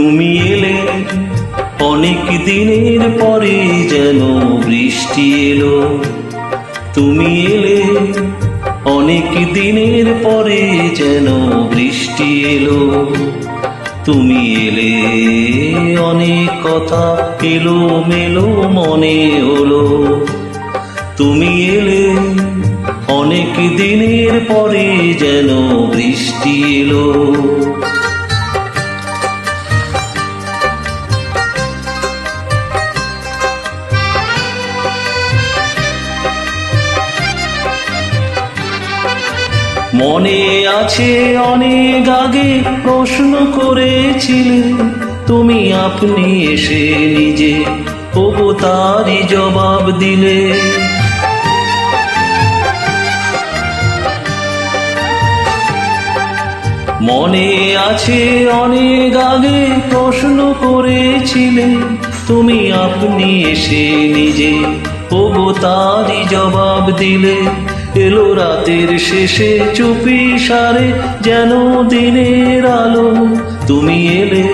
তুমি এলে অনেক দিনের পরে যেন বৃষ্টি এলো। তুমি এলে অনেক দিনের পরে যেন বৃষ্টি এলো। তুমি এলে অনেক কথা এলো মেলো মনে হলো। তুমি এলে অনেক দিনের পরে যেন বৃষ্টি এলো। মনে আছে অনেক আগে প্রশ্ন করেছিলে তুমি, আপনি এসে নিজে ওগো তারই জবাব দিলে। মনে আছে অনেক আগে প্রশ্ন করেছিলে তুমি, আপনি এসে নিজে ওগো তারই জবাব দিলে। এলো রাতের শেষে চুপি সারে যেন দিনের আলো। তুমি এলে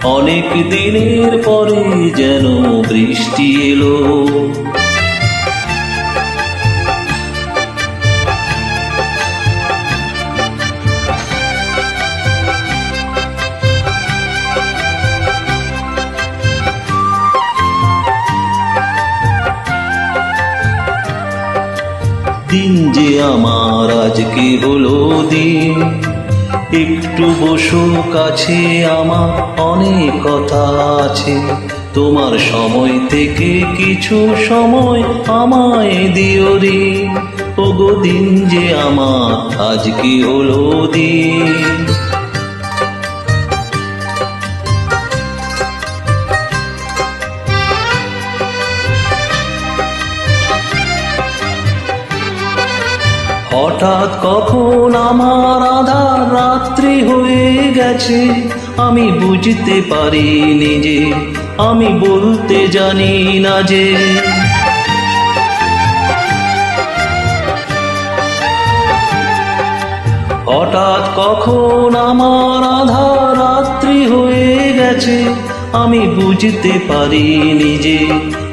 অনেক দিনের পরে যেন বৃষ্টি এলো। দিন যে আমার আজকে হলো দিন, একটু বসো কাছে, আমার অনেক কথা আছে। তোমার সময় থেকে কিছু সময় আমায় দিও দিন। ওগো দিন যে আমার আজকে হলো দিন। হঠাৎ কখন আমার আধার রাত্রি হয়ে গেছে, আমি বুঝতে পারিনি যে, আমি বলতে জানি না যে। হঠাৎ কখন আমার আধার রাত্রি হয়ে গেছে, আমি বুঝতে পারিনি যে,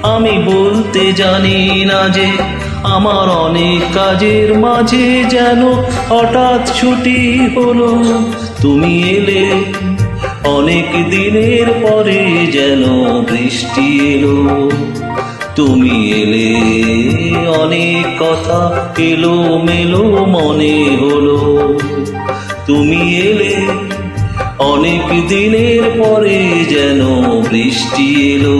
আমি বলতে জানি না যে। আমার অনেক কাজের মাঝে যেন হঠাৎ ছুটি হলো। তুমি এলে অনেক দিনের পরে যেন বৃষ্টি এলো। তুমি এলে অনেক কথা এলো মেলো মনে হলো। তুমি এলে অনেক দিনের পরে যেন বৃষ্টি এলো।